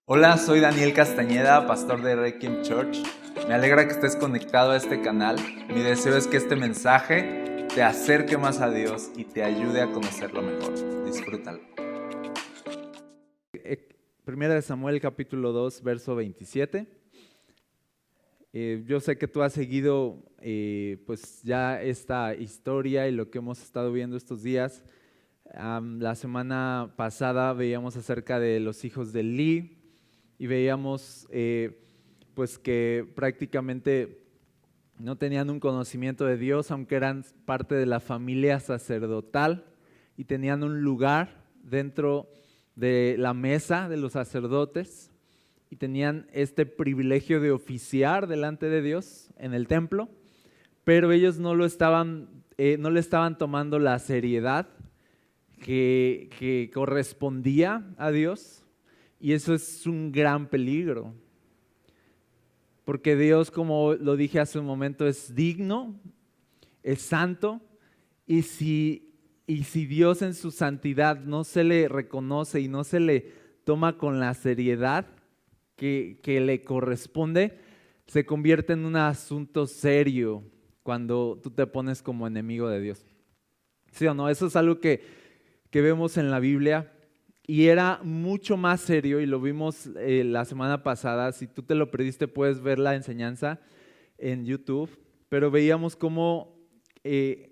Hola, soy Daniel Castañeda, pastor de Requiem Church. Me alegra que estés conectado a este canal. Mi deseo es que este mensaje te acerque más a Dios y te ayude a conocerlo mejor. Disfrútalo. Primera de Samuel capítulo 2, verso 27. Yo sé que tú has seguido pues ya esta historia y lo que hemos estado viendo estos días. La semana pasada veíamos acerca de los hijos de Elí y veíamos pues que prácticamente no tenían un conocimiento de Dios, aunque eran parte de la familia sacerdotal y tenían un lugar dentro de la mesa de los sacerdotes y tenían este privilegio de oficiar delante de Dios en el templo, pero ellos no le estaban tomando la seriedad que correspondía a Dios, y eso es un gran peligro. Porque Dios, como lo dije hace un momento, es digno, es santo, y si Dios en su santidad no se le reconoce y no se le toma con la seriedad que le corresponde, se convierte en un asunto serio cuando tú te pones como enemigo de Dios. ¿Sí o no? Eso es algo que vemos en la Biblia. Y era mucho más serio, y lo vimos la semana pasada. Si tú te lo perdiste, puedes ver la enseñanza en YouTube. Pero veíamos cómo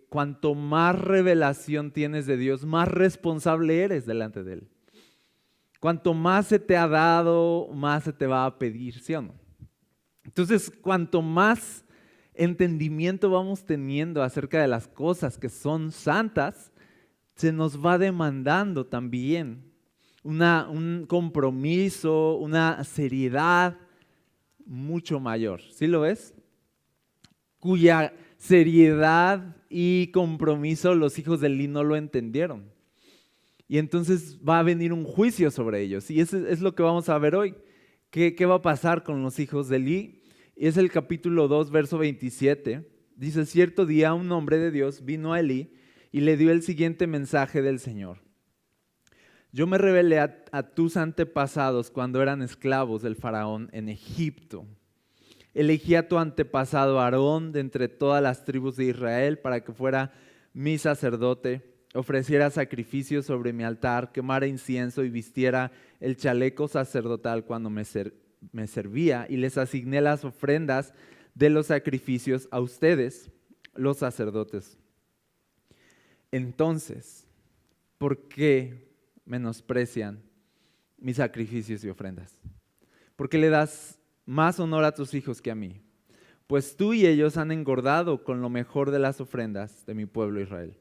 cuanto más revelación tienes de Dios, más responsable eres delante de Él. Cuanto más se te ha dado, más se te va a pedir, ¿sí o no? Entonces, cuanto más entendimiento vamos teniendo acerca de las cosas que son santas, se nos va demandando también un compromiso, una seriedad mucho mayor. ¿Sí lo ves? Cuya seriedad y compromiso los hijos de Elí no lo entendieron. Y entonces va a venir un juicio sobre ellos. Y eso es lo que vamos a ver hoy. ¿Qué va a pasar con los hijos de Elí? Y es el capítulo 2, verso 27. Dice: cierto día un hombre de Dios vino a Elí y le dio el siguiente mensaje del Señor. Yo me rebelé a tus antepasados cuando eran esclavos del faraón en Egipto. Elegí a tu antepasado Aarón de entre todas las tribus de Israel para que fuera mi sacerdote, ofreciera sacrificios sobre mi altar, quemara incienso y vistiera el chaleco sacerdotal cuando me servía, y les asigné las ofrendas de los sacrificios a ustedes, los sacerdotes. Entonces, ¿por qué menosprecian mis sacrificios y ofrendas? ¿Por qué le das más honor a tus hijos que a mí? Pues tú y ellos han engordado con lo mejor de las ofrendas de mi pueblo Israel.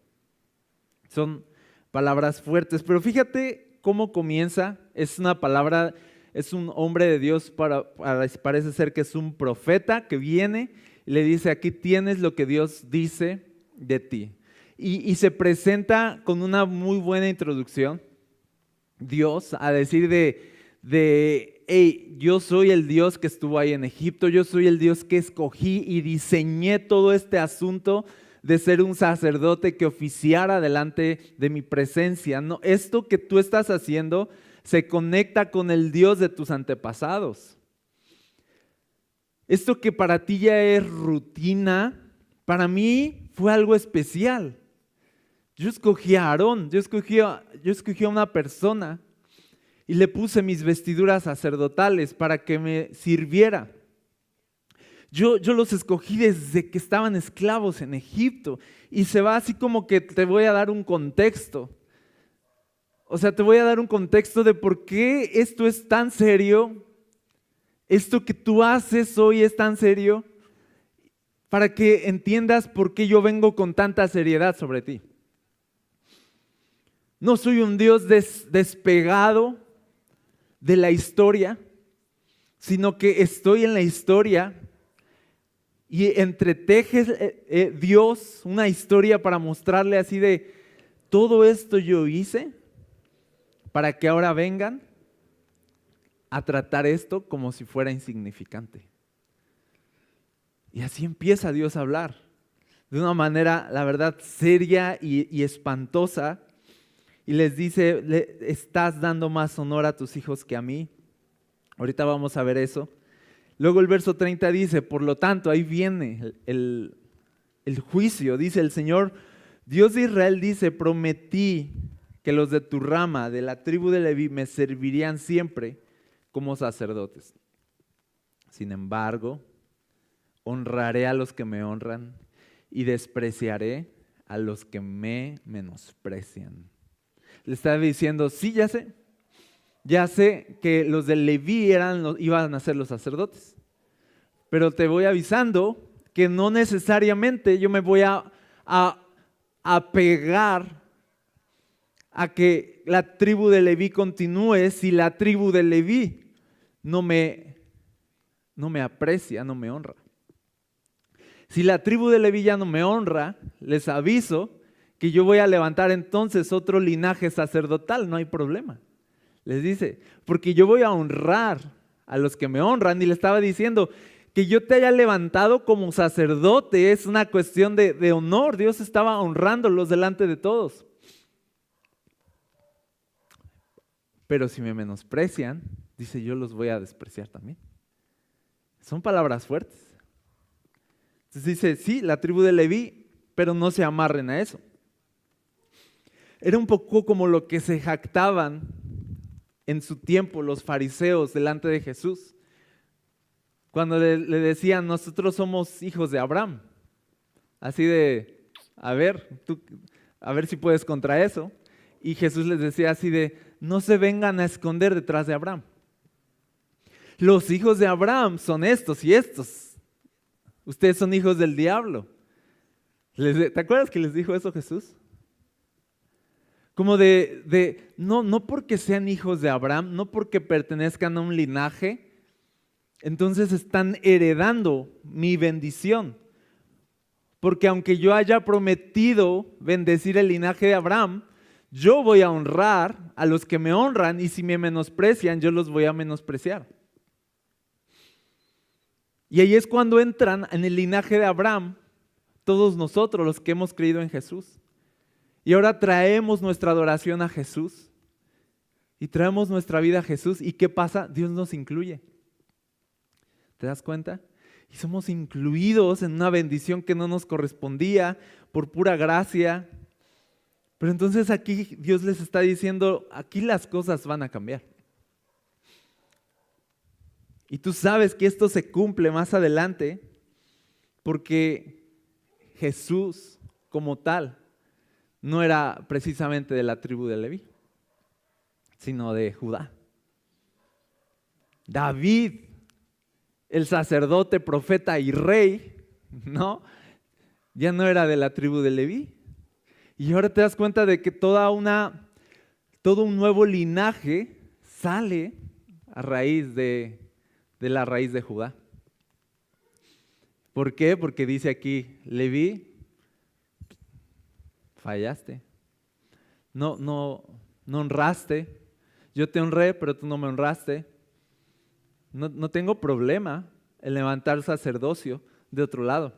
Son palabras fuertes, pero fíjate cómo comienza. Es una palabra, es un hombre de Dios, parece ser que es un profeta que viene y le dice: aquí tienes lo que Dios dice de ti. Y se presenta con una muy buena introducción. Dios a decir hey, yo soy el Dios que estuvo ahí en Egipto, yo soy el Dios que escogí y diseñé todo este asunto de ser un sacerdote que oficiara delante de mi presencia. No, esto que tú estás haciendo se conecta con el Dios de tus antepasados. Esto que para ti ya es rutina, para mí fue algo especial. Yo escogí a Aarón, yo escogí a una persona y le puse mis vestiduras sacerdotales para que me sirviera. Yo los escogí desde que estaban esclavos en Egipto, y se va así como que te voy a dar un contexto. O sea, te voy a dar un contexto de por qué esto es tan serio, esto que tú haces hoy es tan serio, para que entiendas por qué yo vengo con tanta seriedad sobre ti. No soy un Dios despegado de la historia, sino que estoy en la historia y entreteje Dios una historia para mostrarle así de: todo esto yo hice para que ahora vengan a tratar esto como si fuera insignificante. Y así empieza Dios a hablar de una manera, la verdad, seria y espantosa. Y les dice: estás dando más honor a tus hijos que a mí. Ahorita vamos a ver eso. Luego el verso 30 dice, por lo tanto, ahí viene el juicio. Dice el Señor, Dios de Israel dice, prometí que los de tu rama, de la tribu de Leví, me servirían siempre como sacerdotes. Sin embargo, honraré a los que me honran y despreciaré a los que me menosprecian. Le estaba diciendo, sí, ya sé que los de Leví iban a ser los sacerdotes, pero te voy avisando que no necesariamente yo me voy a apegar a que la tribu de Leví continúe si la tribu de Leví no me aprecia, no me honra. Si la tribu de Leví ya no me honra, les aviso que yo voy a levantar entonces otro linaje sacerdotal, no hay problema. Les dice, porque yo voy a honrar a los que me honran. Y le estaba diciendo que yo te haya levantado como sacerdote es una cuestión de honor. Dios estaba honrándolos delante de todos. Pero si me menosprecian, dice, yo los voy a despreciar también. Son palabras fuertes. Entonces dice, sí, la tribu de Leví, pero no se amarren a eso. Era un poco como lo que se jactaban en su tiempo los fariseos delante de Jesús. Cuando le decían, nosotros somos hijos de Abraham. Así de, a ver si puedes contra eso. Y Jesús les decía así de, no se vengan a esconder detrás de Abraham. Los hijos de Abraham son estos y estos. Ustedes son hijos del diablo. ¿Te acuerdas que les dijo eso Jesús? Como no porque sean hijos de Abraham, no porque pertenezcan a un linaje, entonces están heredando mi bendición. Porque aunque yo haya prometido bendecir el linaje de Abraham, yo voy a honrar a los que me honran y si me menosprecian, yo los voy a menospreciar. Y ahí es cuando entran en el linaje de Abraham todos nosotros los que hemos creído en Jesús. Y ahora traemos nuestra adoración a Jesús y traemos nuestra vida a Jesús. ¿Y qué pasa? Dios nos incluye. ¿Te das cuenta? Y somos incluidos en una bendición que no nos correspondía por pura gracia. Pero entonces aquí Dios les está diciendo, aquí las cosas van a cambiar. Y tú sabes que esto se cumple más adelante porque Jesús como tal no era precisamente de la tribu de Leví, sino de Judá. David, el sacerdote, profeta y rey, ¿no? Ya no era de la tribu de Leví. Y ahora te das cuenta de que todo un nuevo linaje sale a raíz de la raíz de Judá. ¿Por qué? Porque dice aquí, Leví, fallaste. No honraste. Yo te honré, pero tú no me honraste. No tengo problema en levantar sacerdocio de otro lado.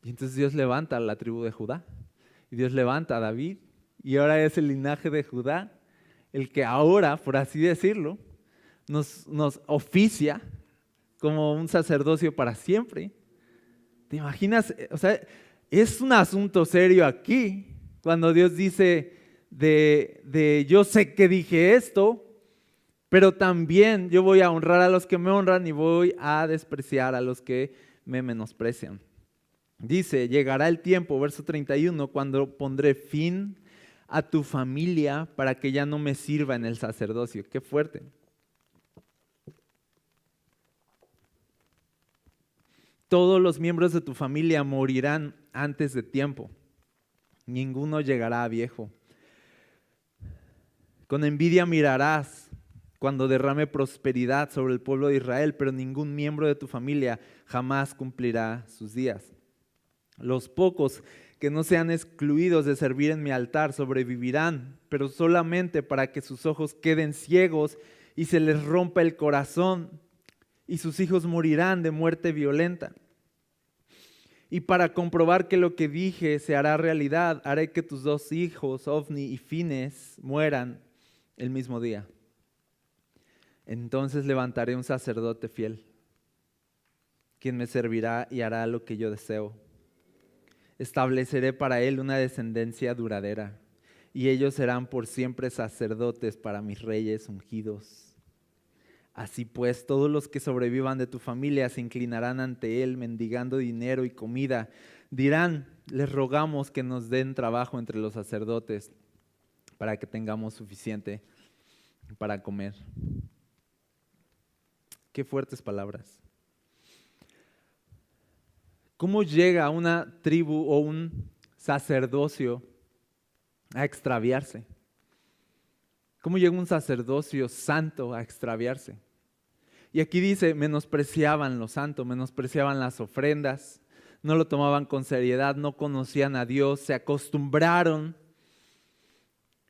Y entonces Dios levanta a la tribu de Judá. Y Dios levanta a David. Y ahora es el linaje de Judá el que ahora, por así decirlo, nos oficia como un sacerdocio para siempre. ¿Te imaginas? O sea, es un asunto serio aquí, cuando Dios dice yo sé que dije esto, pero también yo voy a honrar a los que me honran y voy a despreciar a los que me menosprecian. Dice, llegará el tiempo, verso 31, cuando pondré fin a tu familia para que ya no me sirva en el sacerdocio. Qué fuerte. Todos los miembros de tu familia morirán antes de tiempo. Ninguno llegará a viejo. Con envidia mirarás cuando derrame prosperidad sobre el pueblo de Israel, pero ningún miembro de tu familia jamás cumplirá sus días. Los pocos que no sean excluidos de servir en mi altar sobrevivirán, pero solamente para que sus ojos queden ciegos y se les rompa el corazón, y sus hijos morirán de muerte violenta. Y para comprobar que lo que dije se hará realidad, haré que tus dos hijos, Ofni y Fines, mueran el mismo día. Entonces levantaré un sacerdote fiel, quien me servirá y hará lo que yo deseo. Estableceré para él una descendencia duradera, y ellos serán por siempre sacerdotes para mis reyes ungidos. Así pues, todos los que sobrevivan de tu familia se inclinarán ante él, mendigando dinero y comida. Dirán, les rogamos que nos den trabajo entre los sacerdotes para que tengamos suficiente para comer. Qué fuertes palabras. ¿Cómo llega una tribu o un sacerdocio a extraviarse? ¿Cómo llega un sacerdocio santo a extraviarse? Y aquí dice, menospreciaban lo santo, menospreciaban las ofrendas, no lo tomaban con seriedad, no conocían a Dios, se acostumbraron.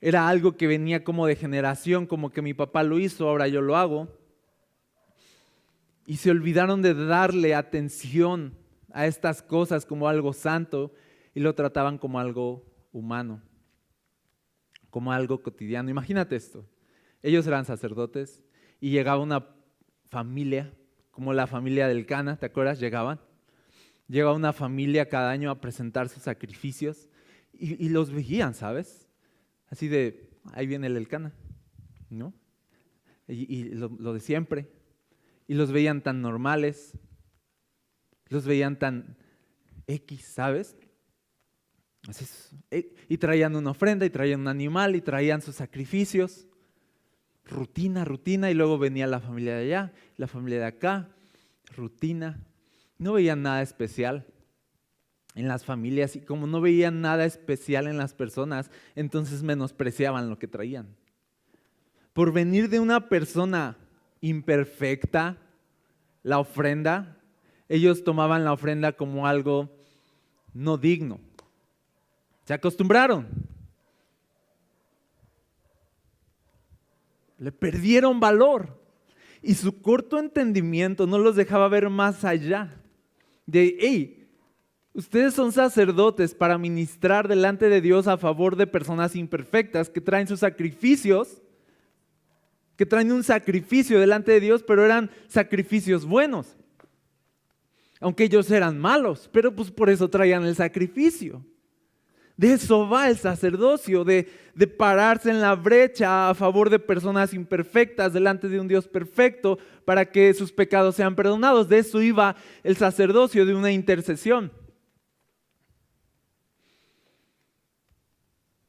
Era algo que venía como de generación, como que mi papá lo hizo, ahora yo lo hago. Y se olvidaron de darle atención a estas cosas como algo santo y lo trataban como algo humano, como algo cotidiano. Imagínate esto, ellos eran sacerdotes y llegaba una familia, como la familia del Cana, ¿te acuerdas? Llegaba una familia cada año a presentar sus sacrificios y los veían, ¿sabes? Así de, ahí viene el Elcana, ¿no? Y lo de siempre. Y los veían tan normales, los veían tan X, ¿sabes? Y traían una ofrenda, y traían un animal, y traían sus sacrificios. Rutina, y luego venía la familia de allá, la familia de acá, rutina. No veían nada especial en las familias, y como no veían nada especial en las personas, entonces menospreciaban lo que traían. Por venir de una persona imperfecta, la ofrenda, ellos tomaban la ofrenda como algo no digno. Se acostumbraron. Le perdieron valor. Y su corto entendimiento no los dejaba ver más allá. De, hey, ustedes son sacerdotes para ministrar delante de Dios a favor de personas imperfectas que traen sus sacrificios, que traen un sacrificio delante de Dios, pero eran sacrificios buenos. Aunque ellos eran malos, pero pues por eso traían el sacrificio. De eso va el sacerdocio, de pararse en la brecha a favor de personas imperfectas delante de un Dios perfecto para que sus pecados sean perdonados. De eso iba el sacerdocio, de una intercesión.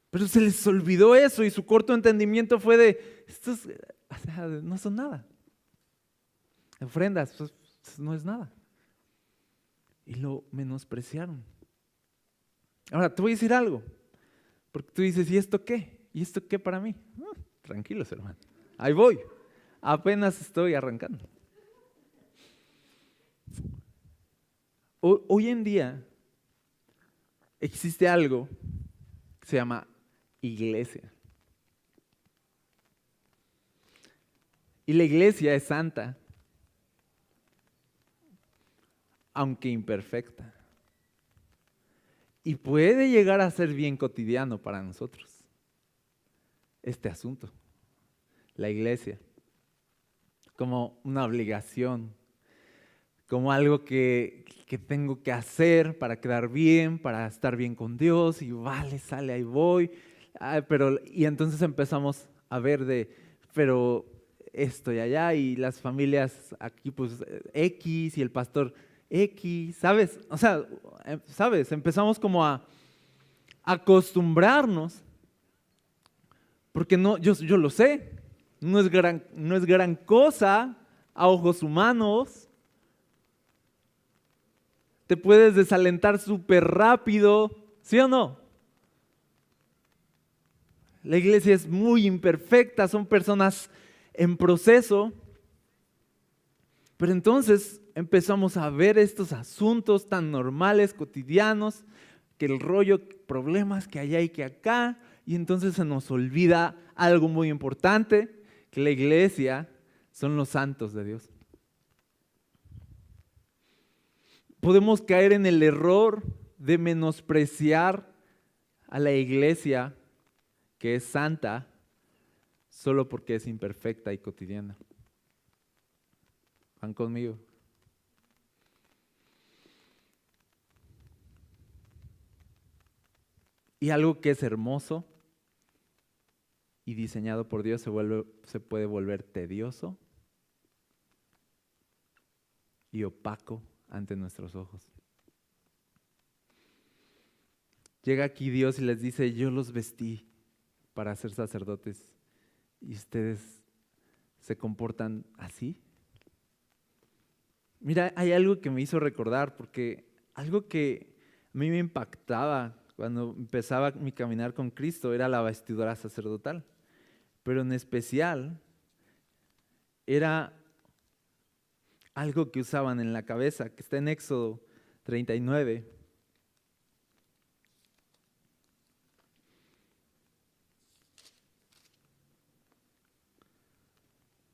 Pero se les olvidó eso y su corto entendimiento fue de, estos no son nada. Ofrendas, pues, no es nada. Y lo menospreciaron. Ahora, te voy a decir algo, porque tú dices, ¿y esto qué? ¿Y esto qué para mí? Tranquilos, hermano, ahí voy, apenas estoy arrancando. Hoy en día existe algo que se llama iglesia. Y la iglesia es santa, aunque imperfecta. Y puede llegar a ser bien cotidiano para nosotros este asunto, la iglesia, como una obligación, como algo que tengo que hacer para quedar bien, para estar bien con Dios, y vale, sale, ahí voy. Y entonces empezamos a ver pero esto y allá, y las familias aquí pues X, y el pastor X, ¿sabes? O sea, ¿sabes? Empezamos como a acostumbrarnos, porque no, yo lo sé, no es gran cosa a ojos humanos. Te puedes desalentar súper rápido, ¿sí o no? La iglesia es muy imperfecta, son personas en proceso. Pero entonces empezamos a ver estos asuntos tan normales, cotidianos, que el rollo, problemas que allá y que acá, y entonces se nos olvida algo muy importante, que la iglesia son los santos de Dios. Podemos caer en el error de menospreciar a la iglesia que es santa solo porque es imperfecta y cotidiana. ¿Van conmigo? Y algo que es hermoso y diseñado por Dios se puede volver tedioso y opaco ante nuestros ojos. Llega aquí Dios y les dice, yo los vestí para ser sacerdotes y ustedes se comportan así. Mira, hay algo que me hizo recordar, porque algo que a mí me impactaba cuando empezaba mi caminar con Cristo era la vestidura sacerdotal, pero en especial era algo que usaban en la cabeza, que está en Éxodo 39.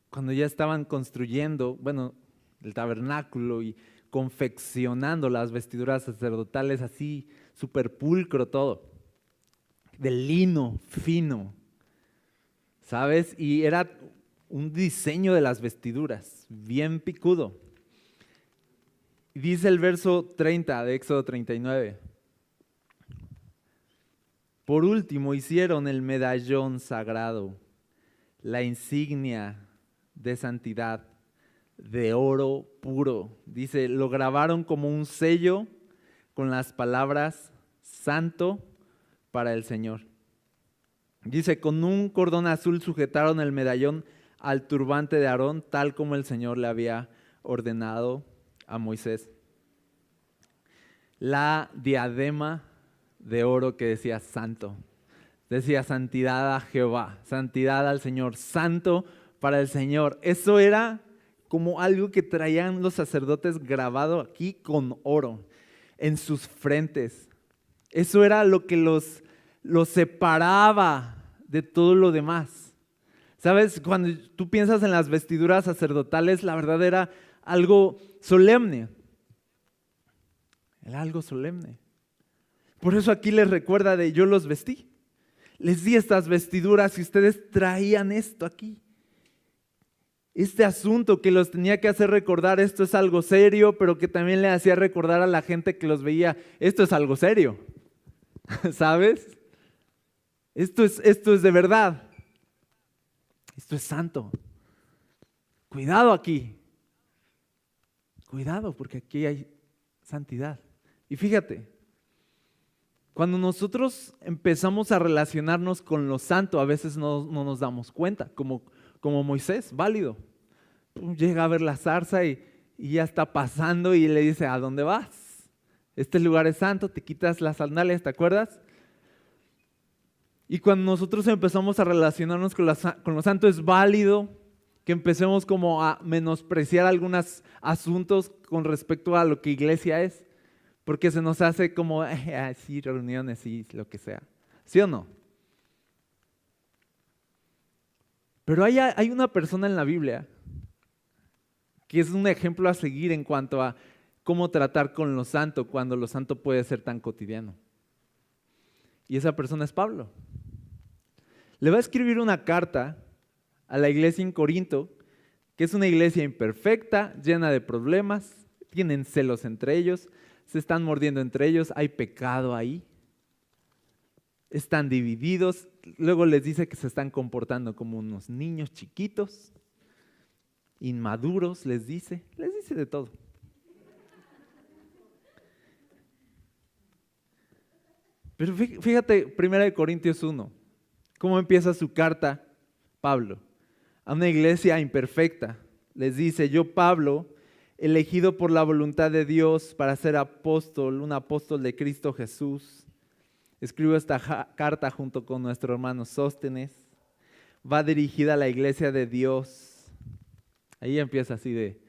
Cuando ya estaban construyendo, el tabernáculo y confeccionando las vestiduras sacerdotales así, súper pulcro todo, de lino fino, ¿sabes? Y era un diseño de las vestiduras, bien picudo. Dice el verso 30 de Éxodo 39. Por último, hicieron el medallón sagrado, la insignia de santidad, de oro puro. Dice, lo grabaron como un sello con las palabras santo para el Señor. Dice, con un cordón azul sujetaron el medallón al turbante de Aarón, tal como el Señor le había ordenado a Moisés. La diadema de oro que decía santo, decía santidad a Jehová, santidad al Señor, santo para el Señor. Eso era como algo que traían los sacerdotes grabado aquí con oro en sus frentes. Eso era lo que los separaba de todo lo demás. ¿Sabes? Cuando tú piensas en las vestiduras sacerdotales, la verdad era algo solemne. Era algo solemne. Por eso aquí les recuerda de yo los vestí. Les di estas vestiduras y ustedes traían esto aquí. Este asunto que los tenía que hacer recordar, esto es algo serio, pero que también le hacía recordar a la gente que los veía, esto es algo serio. ¿Sabes? Esto es de verdad. Esto es santo. Cuidado aquí. Cuidado, porque aquí hay santidad. Y fíjate, cuando nosotros empezamos a relacionarnos con lo santo, a veces no nos damos cuenta, como Moisés, válido. Llega a ver la zarza y ya está pasando y le dice, ¿a dónde vas? Este lugar es santo, te quitas las sandalias, ¿te acuerdas? Y cuando nosotros empezamos a relacionarnos con lo santo, es válido que empecemos como a menospreciar algunos asuntos con respecto a lo que iglesia es, porque se nos hace como, sí, reuniones, sí, lo que sea. ¿Sí o no? Pero hay una persona en la Biblia que es un ejemplo a seguir en cuanto a cómo tratar con lo santo cuando lo santo puede ser tan cotidiano. Y esa persona es Pablo. Le va a escribir una carta a la iglesia en Corinto, que es una iglesia imperfecta, llena de problemas, tienen celos entre ellos, se están mordiendo entre ellos, hay pecado ahí, están divididos. Luego les dice que se están comportando como unos niños chiquitos, inmaduros, les dice de todo. Pero fíjate, 1 Corintios 1, cómo empieza su carta Pablo a una iglesia imperfecta. Les dice, yo Pablo, elegido por la voluntad de Dios para ser apóstol, un apóstol de Cristo Jesús, escribo esta carta junto con nuestro hermano Sóstenes, va dirigida a la iglesia de Dios. Ahí empieza así de,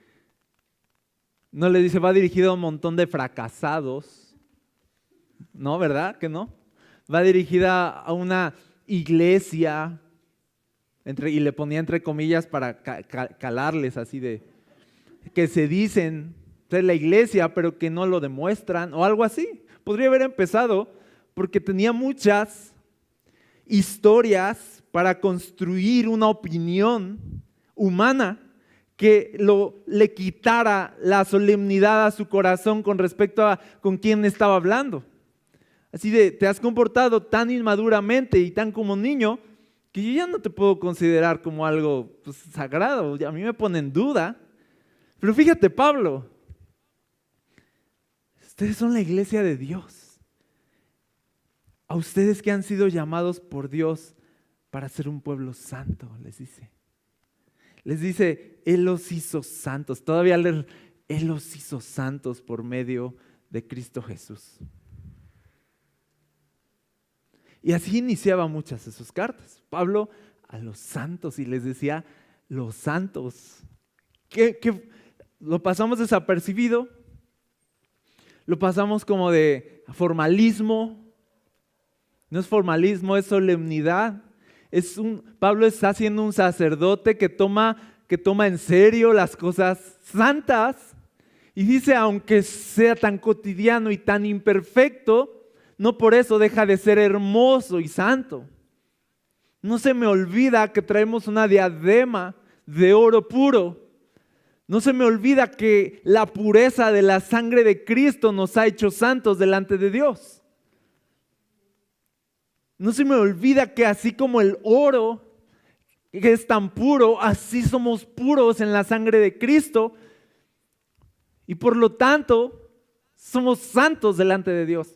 no le dice, va dirigida a un montón de fracasados, no, ¿verdad que no? Va dirigida a una iglesia, y le ponía entre comillas para calarles así de, que se dicen ser la iglesia, pero que no lo demuestran, o algo así. Podría haber empezado porque tenía muchas historias para construir una opinión humana que le quitara la solemnidad a su corazón con respecto a con quién estaba hablando. Así de, te has comportado tan inmaduramente y tan como niño que yo ya no te puedo considerar como algo sagrado. A mí me pone en duda. Pero fíjate, Pablo, ustedes son la iglesia de Dios. A ustedes que han sido llamados por Dios para ser un pueblo santo, les dice. Les dice, Él los hizo santos. Todavía Él los hizo santos por medio de Cristo Jesús. Y así iniciaba muchas de sus cartas. Pablo a los santos y les decía, los santos. ¿Qué? Lo pasamos desapercibido. Lo pasamos como de formalismo. No es formalismo, es solemnidad. Pablo está siendo un sacerdote que toma en serio las cosas santas y dice, aunque sea tan cotidiano y tan imperfecto, no por eso deja de ser hermoso y santo. No se me olvida que traemos una diadema de oro puro. No se me olvida que la pureza de la sangre de Cristo nos ha hecho santos delante de Dios. No se me olvida que así como el oro que es tan puro, así somos puros en la sangre de Cristo y por lo tanto somos santos delante de Dios.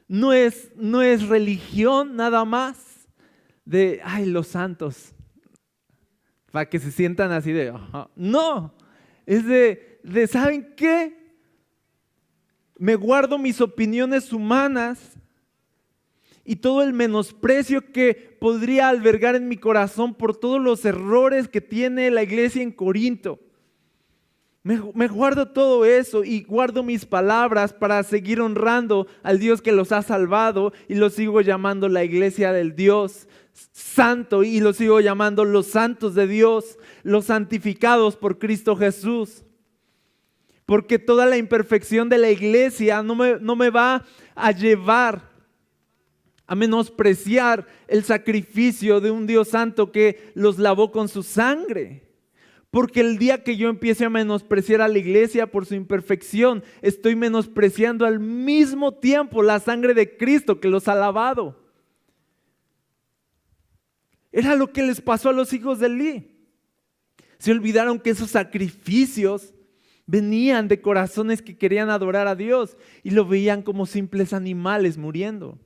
No es religión nada más de, los santos, para que se sientan así de, ajá. No, es de, ¿saben qué? Me guardo mis opiniones humanas y todo el menosprecio que podría albergar en mi corazón por todos los errores que tiene la iglesia en Corinto. Me guardo todo eso y guardo mis palabras para seguir honrando al Dios que los ha salvado y los sigo llamando la iglesia del Dios santo y los sigo llamando los santos de Dios, los santificados por Cristo Jesús. Porque toda la imperfección de la iglesia no me va a llevar a menospreciar el sacrificio de un Dios santo que los lavó con su sangre. Porque el día que yo empiece a menospreciar a la iglesia por su imperfección, estoy menospreciando al mismo tiempo la sangre de Cristo que los ha lavado. Era lo que les pasó a los hijos de Elí. Se olvidaron que esos sacrificios venían de corazones que querían adorar a Dios y lo veían como simples animales muriendo.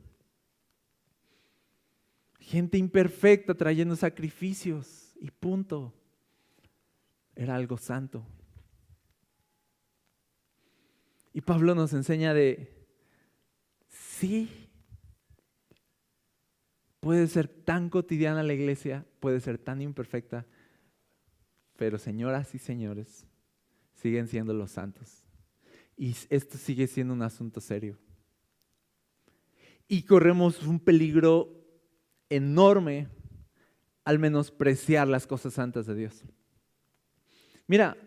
Gente imperfecta trayendo sacrificios y punto. Era algo santo. Y Pablo nos enseña sí, puede ser tan cotidiana la iglesia, puede ser tan imperfecta, pero señoras y señores, siguen siendo los santos. Y esto sigue siendo un asunto serio. Y corremos un peligro enorme al menospreciar las cosas santas de Dios. Mira,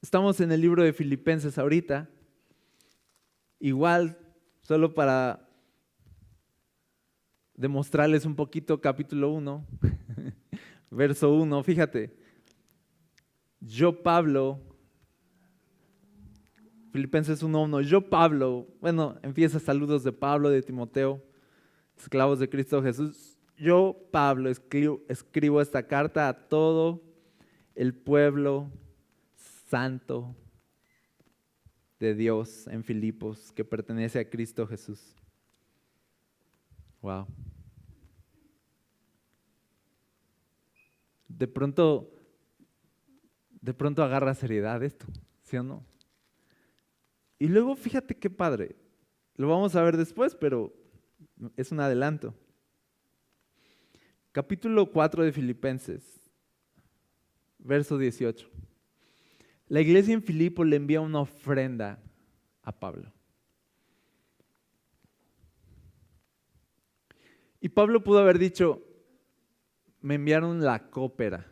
estamos en el libro de Filipenses ahorita, igual, solo para demostrarles un poquito, capítulo 1, verso 1, fíjate, yo Pablo, Filipenses 1:1, yo Pablo, empieza saludos de Pablo, de Timoteo, esclavos de Cristo Jesús. Yo, Pablo, escribo esta carta a todo el pueblo santo de Dios en Filipos, que pertenece a Cristo Jesús. Wow. De pronto agarra seriedad esto, ¿sí o no? Y luego fíjate qué padre, lo vamos a ver después, pero es un adelanto. Capítulo 4 de Filipenses, verso 18. La iglesia en Filipo le envía una ofrenda a Pablo. Y Pablo pudo haber dicho, me enviaron la cópera.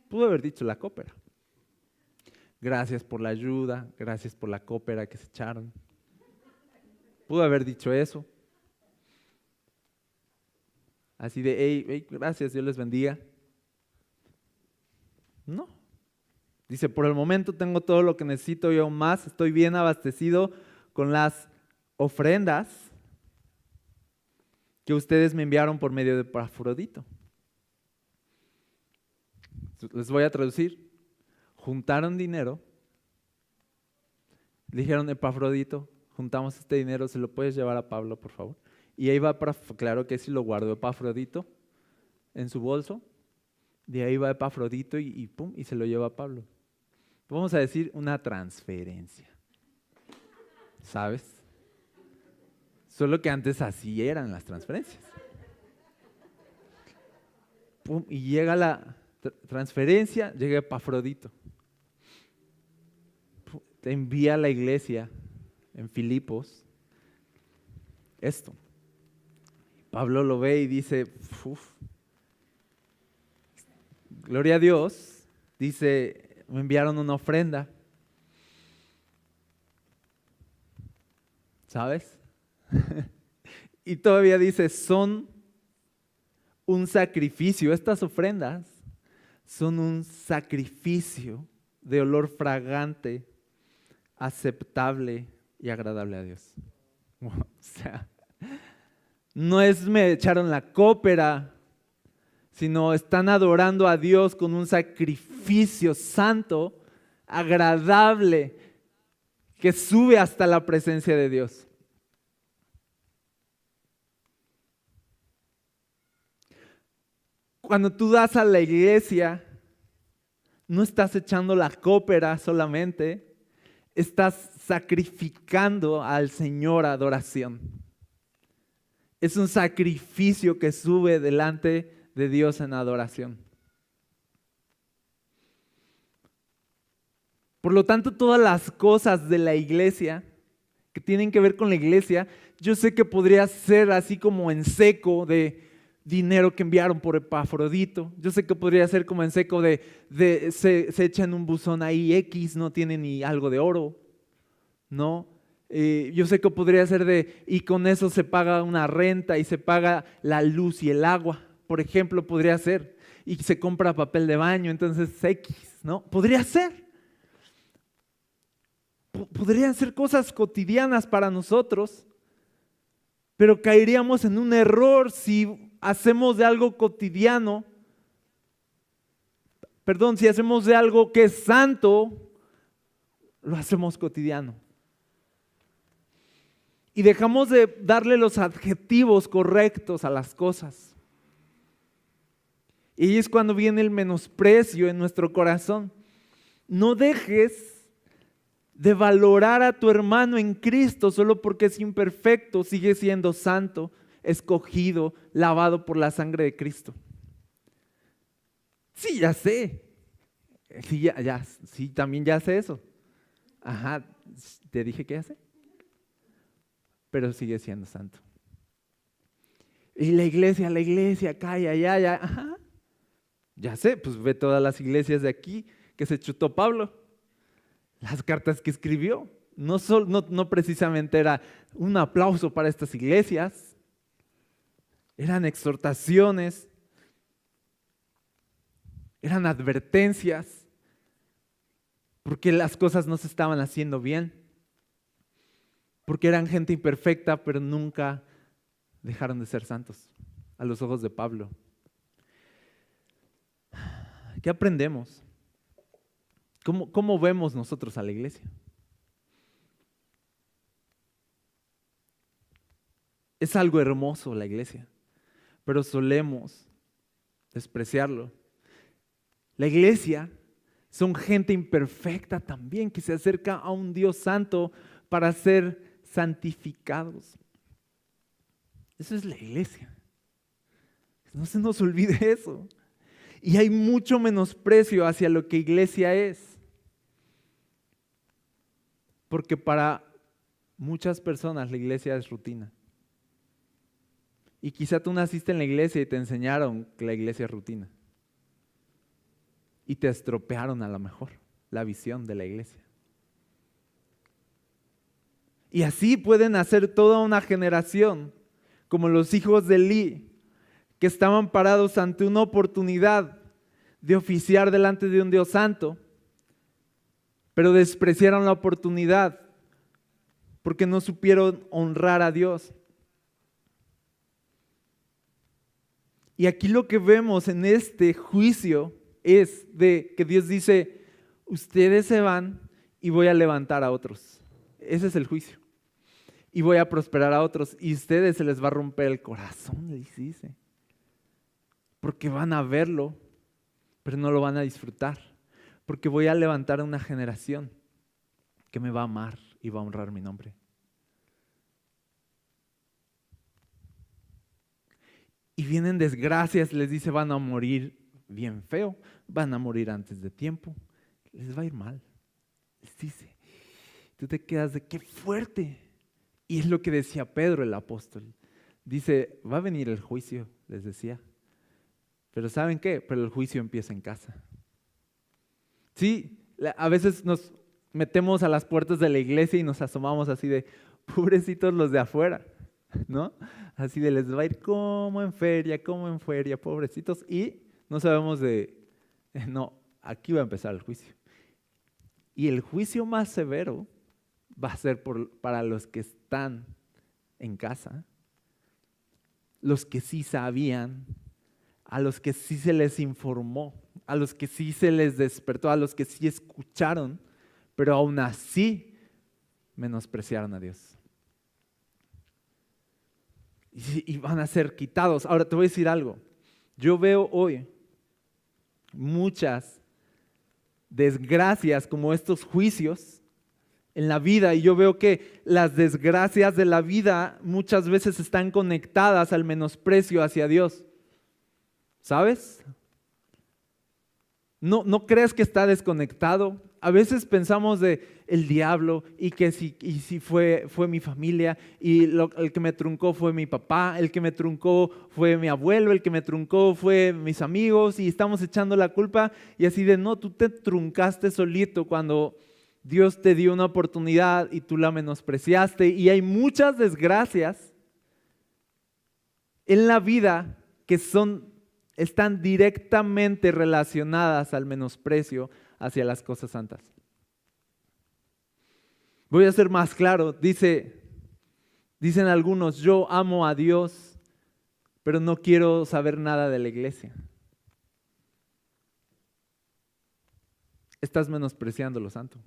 Pudo haber dicho la cópera. Gracias por la ayuda, gracias por la cópera que se echaron. Pudo haber dicho eso. Así de, hey, gracias, Dios les bendiga. No, Dice, por el momento tengo todo lo que necesito y aún más, estoy bien abastecido con las ofrendas que ustedes me enviaron por medio de Epafrodito. Les voy a traducir. Juntaron dinero, dijeron, Epafrodito, juntamos este dinero, ¿se lo puedes llevar a Pablo, por favor? Y ahí va, claro que sí, lo guardó Epafrodito en su bolso. De ahí va Epafrodito y pum, y se lo lleva a Pablo. Vamos a decir una transferencia, ¿sabes? Solo que antes así eran las transferencias. Pum, y llega la transferencia, llega Epafrodito. Pum, te envía a la iglesia en Filipos esto. Pablo lo ve y dice, uf, gloria a Dios, dice, me enviaron una ofrenda. ¿Sabes? Y todavía dice, son un sacrificio, estas ofrendas son un sacrificio de olor fragante, aceptable y agradable a Dios. O sea, no es me echaron la cópera, sino están adorando a Dios con un sacrificio santo, agradable, que sube hasta la presencia de Dios. Cuando tú das a la iglesia, no estás echando la cópera solamente, estás sacrificando al Señor adoración. Es un sacrificio que sube delante de Dios en adoración. Por lo tanto, todas las cosas de la iglesia que tienen que ver con la iglesia, yo sé que podría ser así como en seco de dinero que enviaron por Epafrodito. Yo sé que podría ser como en seco se echa en un buzón ahí X, no tiene ni algo de oro, ¿no? Yo sé que podría ser y con eso se paga una renta y se paga la luz y el agua, por ejemplo, podría ser. Y se compra papel de baño, entonces X, ¿no? Podría ser. Podrían ser cosas cotidianas para nosotros, pero caeríamos en un error si hacemos de algo cotidiano, si hacemos de algo que es santo, lo hacemos cotidiano. Y dejamos de darle los adjetivos correctos a las cosas. Y ahí es cuando viene el menosprecio en nuestro corazón. No dejes de valorar a tu hermano en Cristo solo porque es imperfecto, sigue siendo santo, escogido, lavado por la sangre de Cristo. Sí, ya sé. Sí, también ya sé eso. Ajá, te dije que ya sé. Pero sigue siendo santo. Y la iglesia, acá y allá, ajá. Ya sé, pues ve todas las iglesias de aquí que se chutó Pablo. Las cartas que escribió. No precisamente era un aplauso para estas iglesias. Eran exhortaciones. Eran advertencias. Porque las cosas no se estaban haciendo bien. Porque eran gente imperfecta, pero nunca dejaron de ser santos a los ojos de Pablo. ¿Qué aprendemos? ¿Cómo vemos nosotros a la iglesia? Es algo hermoso la iglesia, pero solemos despreciarlo. La iglesia son gente imperfecta también que se acerca a un Dios santo para ser santificados. Eso es la iglesia. No se nos olvide eso. Y hay mucho menosprecio hacia lo que iglesia es. Porque para muchas personas la iglesia es rutina. Y quizá tú naciste en la iglesia y te enseñaron que la iglesia es rutina. Y te estropearon a lo mejor la visión de la iglesia. Y así pueden hacer toda una generación, como los hijos de Elí, que estaban parados ante una oportunidad de oficiar delante de un Dios santo, pero despreciaron la oportunidad porque no supieron honrar a Dios. Y aquí lo que vemos en este juicio es de que Dios dice, ustedes se van y voy a levantar a otros. Ese es el juicio. Y voy a prosperar a otros y a ustedes se les va a romper el corazón, les dice. Porque van a verlo, pero no lo van a disfrutar. Porque voy a levantar a una generación que me va a amar y va a honrar mi nombre. Y vienen desgracias, les dice, van a morir bien feo, van a morir antes de tiempo, les va a ir mal. Les dice, tú te quedas de qué fuerte. Y es lo que decía Pedro, el apóstol. Dice, va a venir el juicio, les decía. Pero ¿saben qué? Pero el juicio empieza en casa. Sí, a veces nos metemos a las puertas de la iglesia y nos asomamos así de, pobrecitos los de afuera, ¿no? Así de les va a ir como en feria, pobrecitos. Y no sabemos no, aquí va a empezar el juicio. Y el juicio más severo va a ser para los que están en casa, los que sí sabían, a los que sí se les informó, a los que sí se les despertó, a los que sí escucharon, pero aún así menospreciaron a Dios. Y van a ser quitados. Ahora te voy a decir algo. Yo veo hoy muchas desgracias como estos juicios en la vida y yo veo que las desgracias de la vida muchas veces están conectadas al menosprecio hacia Dios. ¿Sabes? No crees que está desconectado. A veces pensamos de el diablo y si fue mi familia y el que me truncó fue mi papá, el que me truncó fue mi abuelo, el que me truncó fue mis amigos y estamos echando la culpa y así de no, tú te truncaste solito cuando Dios te dio una oportunidad y tú la menospreciaste y hay muchas desgracias en la vida que están directamente relacionadas al menosprecio hacia las cosas santas. Voy a ser más claro, dicen algunos, yo amo a Dios, pero no quiero saber nada de la iglesia. Estás menospreciando lo santo.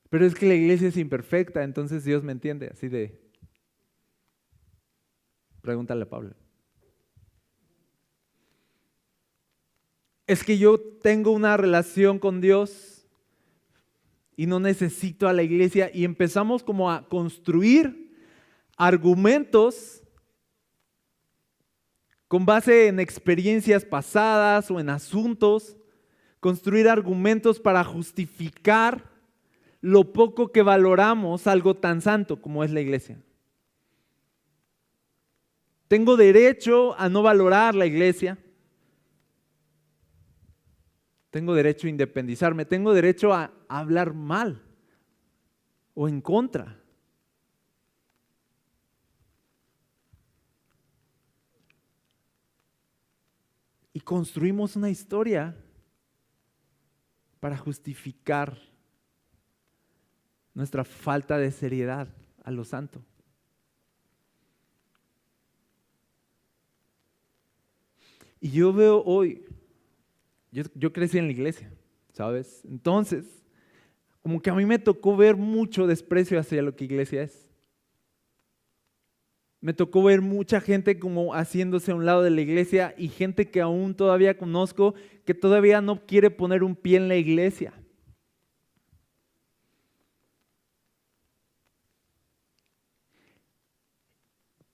Pero es que la iglesia es imperfecta, entonces Dios me entiende, así de, pregúntale a Pablo. Es que yo tengo una relación con Dios y no necesito a la iglesia y empezamos como a construir argumentos con base en experiencias pasadas o en asuntos, construir argumentos para justificar lo poco que valoramos algo tan santo como es la iglesia. Tengo derecho a no valorar la iglesia. Tengo derecho a independizarme, tengo derecho a hablar mal o en contra. Y construimos una historia para justificar nuestra falta de seriedad a lo santo. Y yo veo hoy, yo crecí en la iglesia, ¿sabes? Entonces, como que a mí me tocó ver mucho desprecio hacia lo que iglesia es. Me tocó ver mucha gente como haciéndose a un lado de la iglesia y gente que aún todavía conozco que todavía no quiere poner un pie en la iglesia.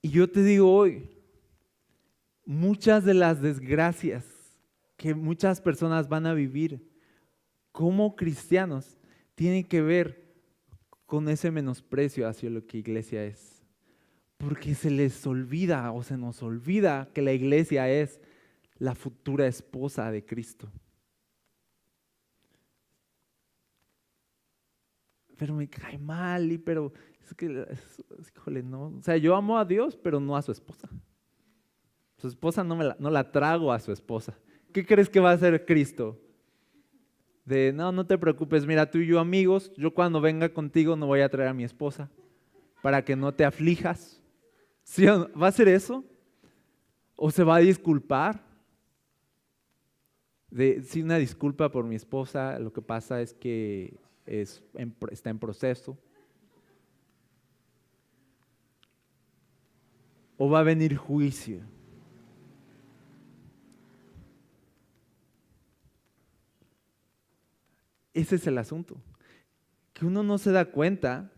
Y yo te digo hoy, muchas de las desgracias que muchas personas van a vivir como cristianos tienen que ver con ese menosprecio hacia lo que iglesia es. Porque se les olvida o se nos olvida que la iglesia es la futura esposa de Cristo. Pero me cae mal, pero es que, híjole, no. O sea, yo amo a Dios, pero no a su esposa. Su esposa no la trago a su esposa. ¿Qué crees que va a hacer Cristo? De no te preocupes, mira, tú y yo amigos, yo cuando venga contigo no voy a traer a mi esposa para que no te aflijas. ¿Sí o no? ¿Va a hacer eso? ¿O se va a disculpar? Sí, una disculpa por mi esposa, lo que pasa es que está en proceso. ¿O va a venir juicio? Ese es el asunto, que uno no se da cuenta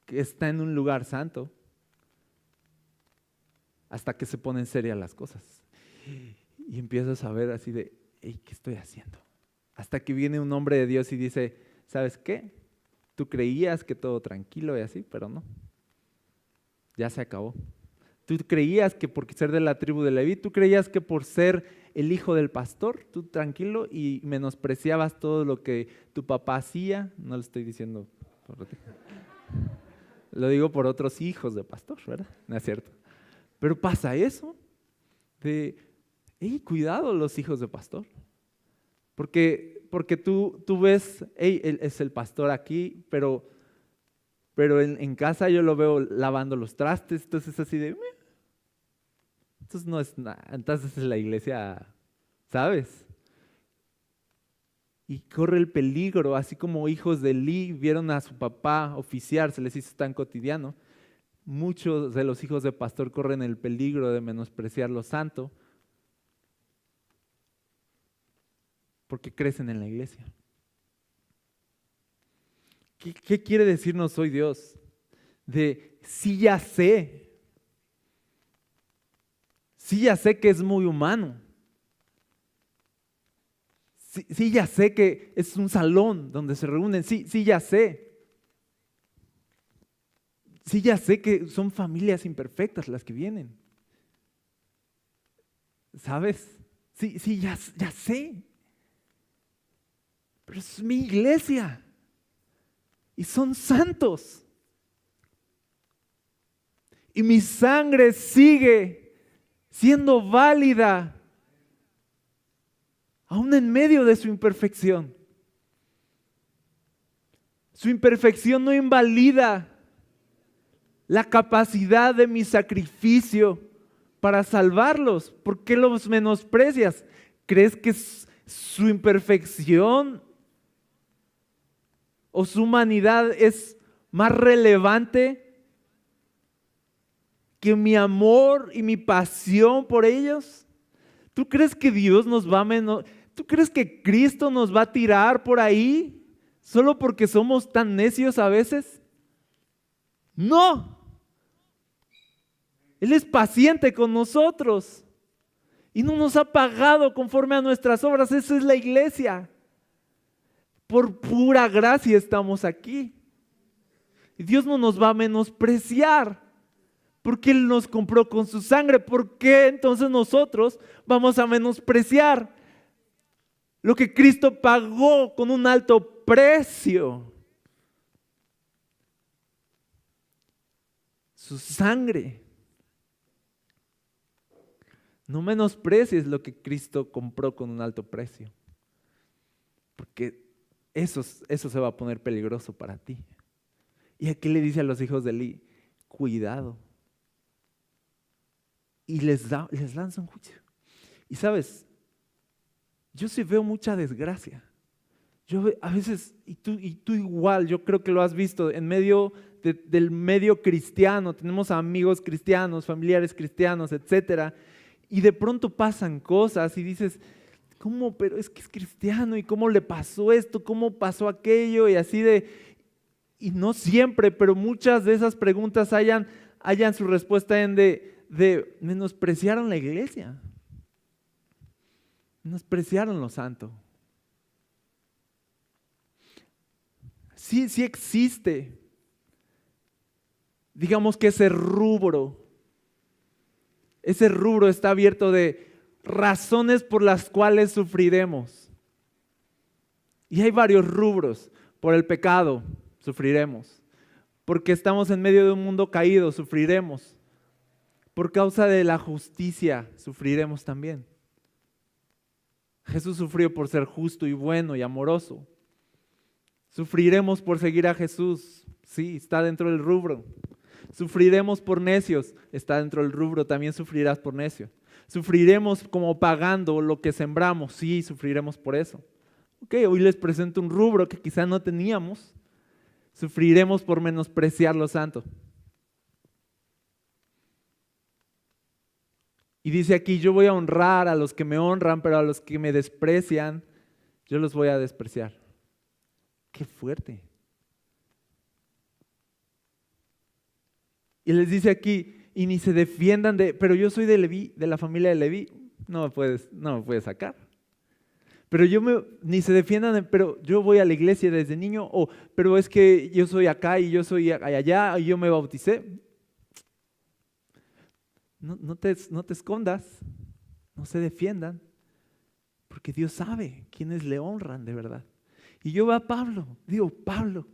que está en un lugar santo hasta que se ponen serias las cosas y empiezas a ver así de, hey, ¿qué estoy haciendo? Hasta que viene un hombre de Dios y dice, ¿sabes qué? Tú creías que todo tranquilo y así, pero no, ya se acabó. Tú creías que por ser de la tribu de Leví, tú creías que por ser el hijo del pastor, tú tranquilo y menospreciabas todo lo que tu papá hacía. No lo estoy diciendo por ti. Lo digo por otros hijos de pastor, ¿verdad? No es cierto. Pero pasa eso de, hey, cuidado los hijos de pastor. Porque tú ves, hey, él es el pastor aquí, pero en casa yo lo veo lavando los trastes, entonces así de, entonces no es nada, entonces es la iglesia, ¿sabes? Y corre el peligro, así como hijos de Eli vieron a su papá oficiar, se les hizo tan cotidiano. Muchos de los hijos de pastor corren el peligro de menospreciar lo santo porque crecen en la iglesia. ¿Qué quiere decirnos hoy Dios? De sí ya sé que es muy humano. Sí ya sé que es un salón donde se reúnen. Sí ya sé. Sí ya sé que son familias imperfectas las que vienen. ¿Sabes? Sí ya sé. Pero es mi iglesia. Y son santos. Y mi sangre sigue siendo válida, aún en medio de su imperfección. Su imperfección no invalida la capacidad de mi sacrificio para salvarlos. ¿Por qué los menosprecias? ¿Crees que su imperfección o su humanidad es más relevante que mi amor y mi pasión por ellos? ¿Tú crees que Dios nos va a ¿Tú crees que Cristo nos va a tirar por ahí solo porque somos tan necios a veces? No. Él es paciente con nosotros y no nos ha pagado conforme a nuestras obras. Esa es la iglesia. Por pura gracia estamos aquí. Y Dios no nos va a menospreciar porque Él nos compró con su sangre. ¿Por qué entonces nosotros vamos a menospreciar lo que Cristo pagó con un alto precio? Su sangre. No menosprecies lo que Cristo compró con un alto precio, porque eso se va a poner peligroso para ti. Y aquí le dice a los hijos de Eli, cuidado. Y les lanza un juicio. Y sabes, yo sí veo mucha desgracia. A veces, y tú igual, yo creo que lo has visto en medio del medio cristiano. Tenemos amigos cristianos, familiares cristianos, etcétera. Y de pronto pasan cosas y dices, ¿cómo? Pero es que es cristiano y ¿cómo le pasó esto? ¿Cómo pasó aquello? Y así y no siempre, pero muchas de esas preguntas hayan su respuesta en de menospreciaron la iglesia, menospreciaron lo santo. Sí existe, digamos que ese rubro está abierto de razones por las cuales sufriremos. Y hay varios rubros. Por el pecado sufriremos. Porque estamos en medio de un mundo caído, sufriremos. Por causa de la justicia sufriremos también. Jesús sufrió por ser justo y bueno y amoroso. Sufriremos por seguir a Jesús, sí, está dentro del rubro. Sufriremos por necios, está dentro del rubro, también sufrirás por necio. Sufriremos como pagando lo que sembramos, sí, sufriremos por eso. Ok, hoy les presento un rubro que quizá no teníamos. Sufriremos por menospreciar lo santo. Y dice aquí, yo voy a honrar a los que me honran, pero a los que me desprecian, yo los voy a despreciar. ¡Qué fuerte! Y les dice aquí, y ni se defiendan pero yo soy de Leví, de la familia de Leví, no me puedes sacar. Pero ni se defiendan, pero yo voy a la iglesia desde niño, pero es que yo soy acá y yo soy allá y yo me bauticé. No te escondas, no se defiendan, porque Dios sabe quiénes le honran de verdad. Y yo veo a Pablo,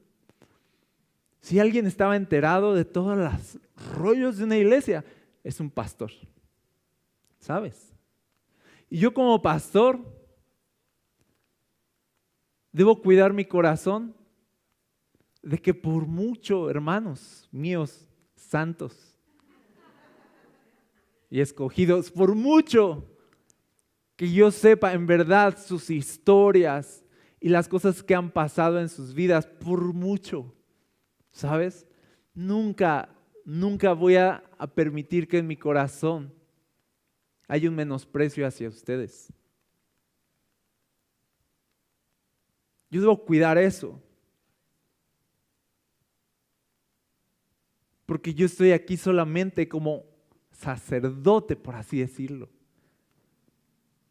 si alguien estaba enterado de todos los rollos de una iglesia, es un pastor, ¿sabes? Y yo como pastor, debo cuidar mi corazón de que por mucho, hermanos míos, santos y escogidos, por mucho que yo sepa en verdad sus historias y las cosas que han pasado en sus vidas, por mucho, ¿sabes? Nunca voy a permitir que en mi corazón haya un menosprecio hacia ustedes. Yo debo cuidar eso. Porque yo estoy aquí solamente como sacerdote, por así decirlo.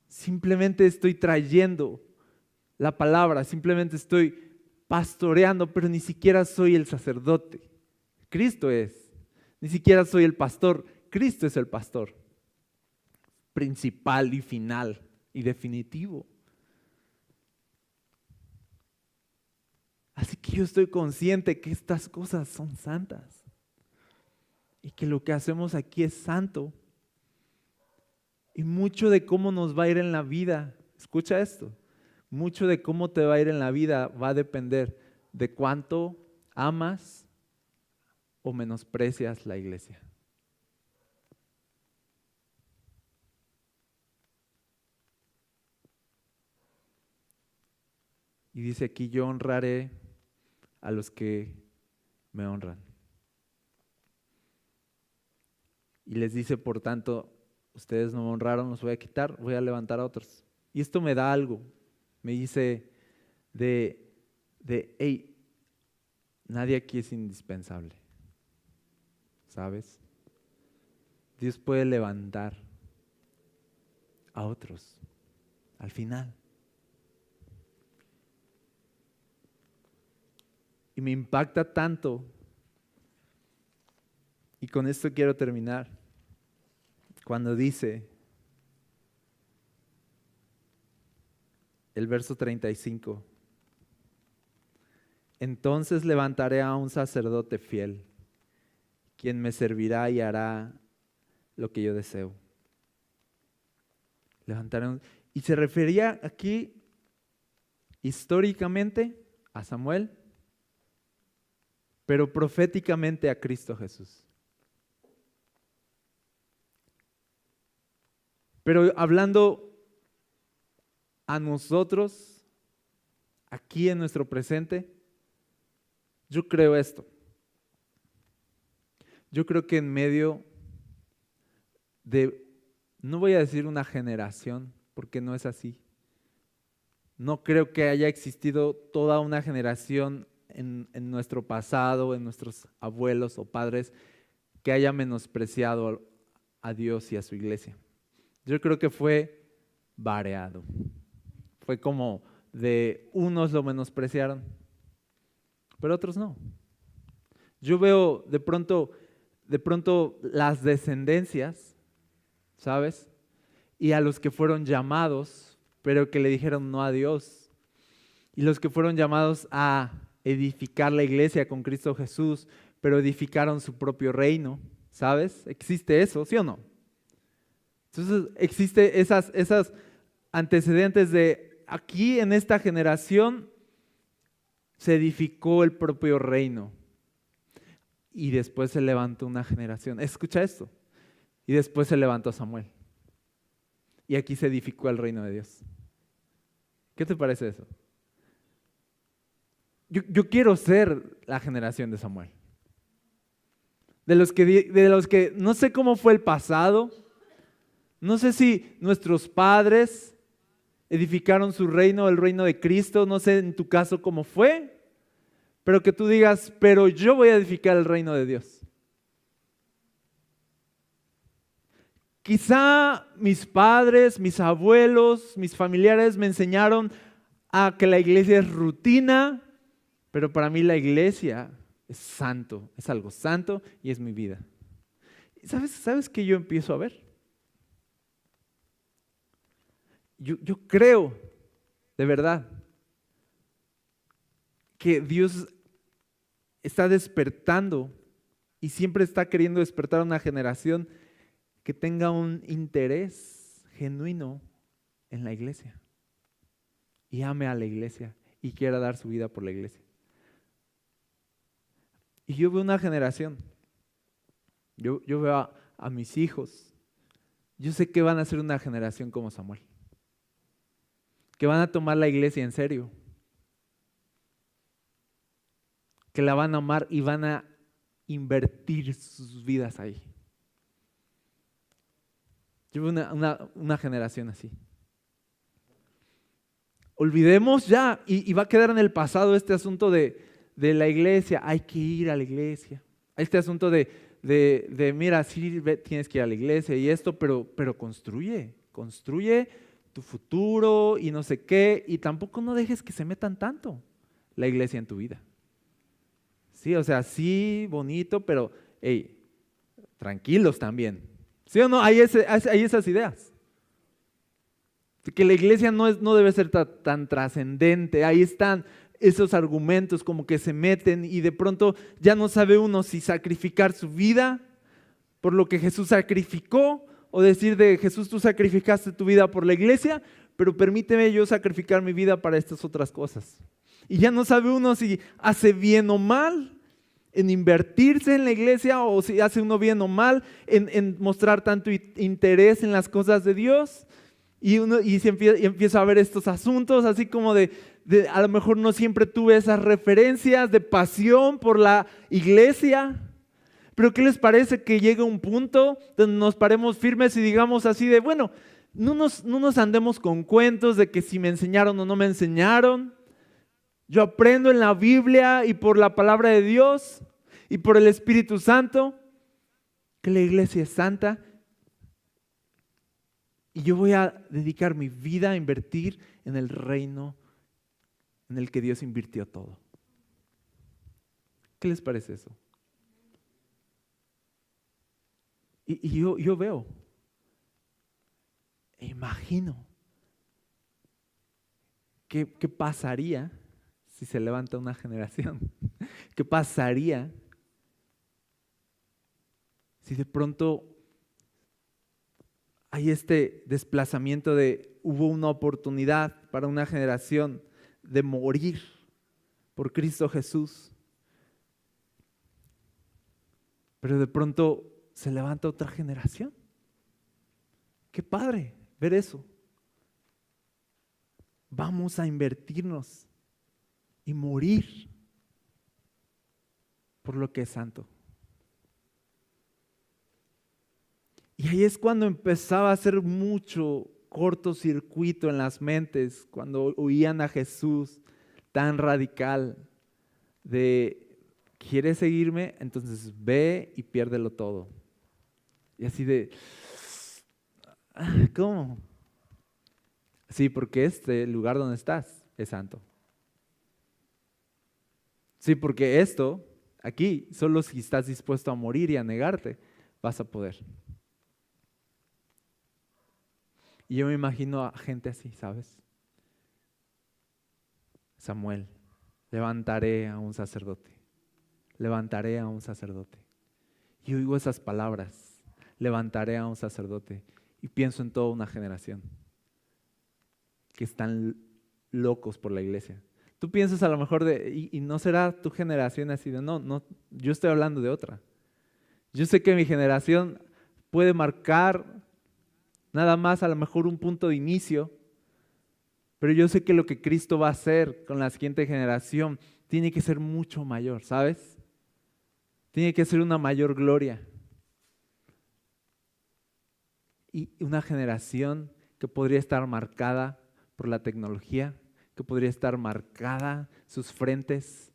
Simplemente estoy trayendo la palabra, simplemente estoy pastoreando, pero ni siquiera soy el sacerdote. Cristo es. Ni siquiera soy el pastor. Cristo es el pastor principal y final y definitivo. Así que yo estoy consciente que estas cosas son santas y que lo que hacemos aquí es santo. Y mucho de cómo nos va a ir en la vida, escucha esto, mucho de cómo te va a ir en la vida va a depender de cuánto amas o menosprecias la iglesia. Y dice aquí, yo honraré a los que me honran. Y les dice, por tanto, ustedes no me honraron, los voy a quitar, voy a levantar a otros. Y esto me da algo, me dice hey, nadie aquí es indispensable, ¿sabes? Dios puede levantar a otros al final. Y me impacta tanto, y con esto quiero terminar, cuando dice el verso 35, entonces levantaré a un sacerdote fiel, quien me servirá y hará lo que yo deseo. Y se refería aquí históricamente a Samuel, pero proféticamente a Cristo Jesús. Pero hablando a nosotros, aquí en nuestro presente, yo creo esto. Yo creo que en medio de, no voy a decir una generación, porque no es así. No creo que haya existido toda una generación en nuestro pasado, en nuestros abuelos o padres, que haya menospreciado a Dios y a su iglesia. Yo creo que fue variado. Fue como de unos lo menospreciaron, pero otros no. Yo veo de pronto las descendencias, ¿sabes? Y a los que fueron llamados, pero que le dijeron no a Dios. Y los que fueron llamados a edificar la iglesia con Cristo Jesús, pero edificaron su propio reino, ¿sabes? ¿Existe eso, sí o no? Entonces existe esas antecedentes de aquí en esta generación se edificó el propio reino y después se levantó una generación. Escucha esto. Y después se levantó Samuel. Y aquí se edificó el reino de Dios. ¿Qué te parece eso? Yo quiero ser la generación de Samuel. De los que no sé cómo fue el pasado, no sé si nuestros padres edificaron su reino, el reino de Cristo, no sé en tu caso cómo fue, pero que tú digas, pero yo voy a edificar el reino de Dios. Quizá mis padres, mis abuelos, mis familiares me enseñaron a que la iglesia es rutina, pero para mí la iglesia es santo, es algo santo y es mi vida. ¿Sabes qué yo empiezo a ver? Yo creo, de verdad, que Dios está despertando y siempre está queriendo despertar a una generación que tenga un interés genuino en la iglesia y ame a la iglesia y quiera dar su vida por la iglesia. Y yo veo una generación, yo veo a mis hijos, yo sé que van a ser una generación como Samuel, que van a tomar la iglesia en serio, que la van a amar y van a invertir sus vidas ahí. Yo veo una generación así. Olvidemos ya, y va a quedar en el pasado este asunto de la iglesia, hay que ir a la iglesia. Este asunto de mira, sí tienes que ir a la iglesia y esto, pero construye tu futuro y no sé qué, y tampoco no dejes que se metan tanto la iglesia en tu vida. Sí, o sea, sí, bonito, pero hey, tranquilos también. ¿Sí o no? Hay esas ideas. Que la iglesia no debe ser tan trascendente. Ahí están esos argumentos como que se meten y de pronto ya no sabe uno si sacrificar su vida por lo que Jesús sacrificó o decir de Jesús, tú sacrificaste tu vida por la iglesia, pero permíteme yo sacrificar mi vida para estas otras cosas. Y ya no sabe uno si hace bien o mal en invertirse en la iglesia o si hace uno bien o mal en mostrar tanto interés en las cosas de Dios. Y se empieza a ver estos asuntos así como de a lo mejor no siempre tuve esas referencias de pasión por la iglesia. Pero ¿qué les parece que llegue un punto donde nos paremos firmes y digamos así de, bueno, no nos andemos con cuentos de que si me enseñaron o no me enseñaron? Yo aprendo en la Biblia y por la palabra de Dios y por el Espíritu Santo que la iglesia es santa y yo voy a dedicar mi vida a invertir en el reino en el que Dios invirtió todo. ¿Qué les parece eso? Y yo veo, e imagino qué pasaría si se levanta una generación. ¿Qué pasaría si de pronto hay este desplazamiento hubo una oportunidad para una generación de morir por Cristo Jesús, pero de pronto se levanta otra generación? Qué padre ver eso. Vamos a invertirnos y morir por lo que es santo. Y ahí es cuando empezaba a hacer mucho cortocircuito en las mentes, cuando oían a Jesús tan radical de, ¿quieres seguirme? Entonces ve y piérdelo todo. Y así de, ¿cómo? Sí, porque este lugar donde estás es santo. Sí, porque esto, aquí, solo si estás dispuesto a morir y a negarte, vas a poder. Y yo me imagino a gente así, ¿sabes? Samuel, levantaré a un sacerdote. Levantaré a un sacerdote. Y oigo esas palabras, levantaré a un sacerdote. Y pienso en toda una generación. que están locos por la iglesia. Tú piensas a lo mejor y no será tu generación así de, no, yo estoy hablando de otra. Yo sé que mi generación puede marcar nada más a lo mejor un punto de inicio, pero yo sé que lo que Cristo va a hacer con la siguiente generación tiene que ser mucho mayor, ¿sabes? Tiene que ser una mayor gloria. Y una generación que podría estar marcada por la tecnología, que podría estar marcada sus frentes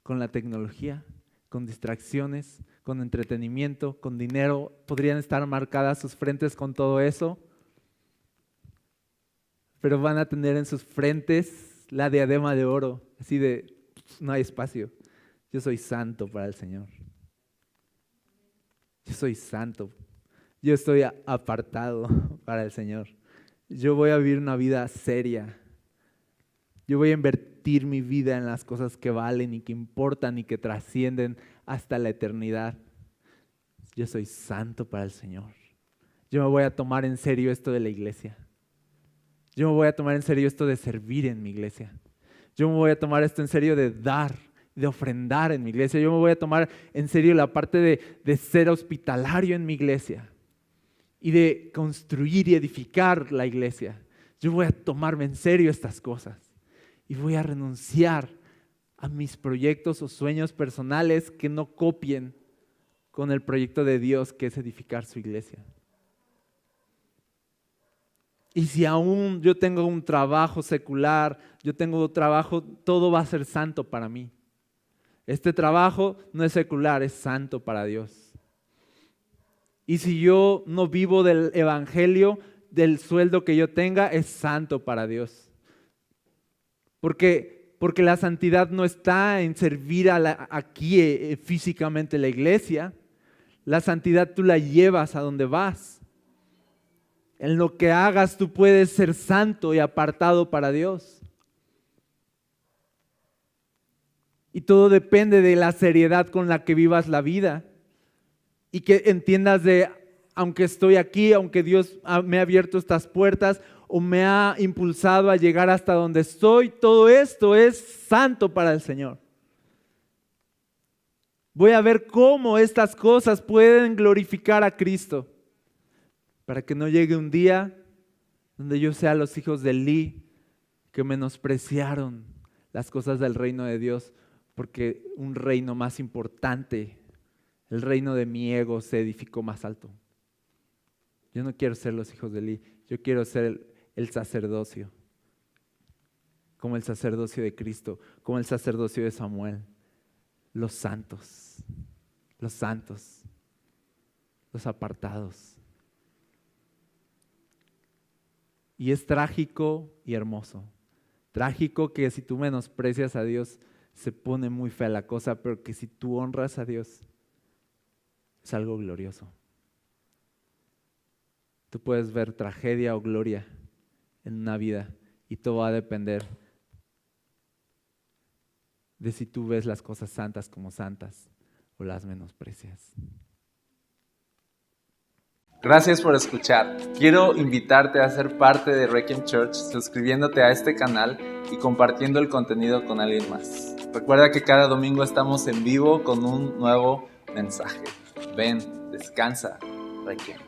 con la tecnología, con distracciones, con entretenimiento, con dinero, podrían estar marcadas sus frentes con todo eso, pero van a tener en sus frentes la diadema de oro, así de, no hay espacio. Yo soy santo para el Señor. Yo soy santo. Yo estoy apartado para el Señor. Yo voy a vivir una vida seria. Yo voy a invertir mi vida en las cosas que valen y que importan y que trascienden hasta la eternidad. Yo soy santo para el Señor. Yo me voy a tomar en serio esto de la iglesia. Yo me voy a tomar en serio esto de servir en mi iglesia. Yo me voy a tomar esto en serio de dar, de ofrendar en mi iglesia. Yo me voy a tomar en serio la parte de ser hospitalario en mi iglesia y de construir y edificar la iglesia. Yo voy a tomarme en serio estas cosas y voy a renunciar a mis proyectos o sueños personales que no copien con el proyecto de Dios, que es edificar su iglesia. Y si aún yo tengo un trabajo secular, yo tengo un trabajo, todo va a ser santo para mí. Este trabajo no es secular, es santo para Dios. Y si yo no vivo del evangelio, del sueldo que yo tenga, es santo para Dios. Porque la santidad no está en servir aquí físicamente la iglesia. La santidad tú la llevas a donde vas. En lo que hagas tú puedes ser santo y apartado para Dios. Y todo depende de la seriedad con la que vivas la vida. Y que entiendas de, aunque estoy aquí, aunque Dios me ha abierto estas puertas o me ha impulsado a llegar hasta donde estoy, todo esto es santo para el Señor. Voy a ver cómo estas cosas pueden glorificar a Cristo, para que no llegue un día donde yo sea los hijos de Elí que menospreciaron las cosas del reino de Dios, porque un reino más importante, el reino de mi ego, se edificó más alto. Yo no quiero ser los hijos de Elí, yo quiero ser el sacerdocio, como el sacerdocio de Cristo, como el sacerdocio de Samuel, los santos, los apartados. Y es trágico y hermoso. Trágico que si tú menosprecias a Dios se pone muy fea la cosa, pero que si tú honras a Dios es algo glorioso. Tú puedes ver tragedia o gloria en una vida y todo va a depender de si tú ves las cosas santas como santas o las menosprecias. Gracias por escuchar. Quiero invitarte a ser parte de Requiem Church suscribiéndote a este canal y compartiendo el contenido con alguien más. Recuerda que cada domingo estamos en vivo con un nuevo mensaje. Ven, descansa, Requiem.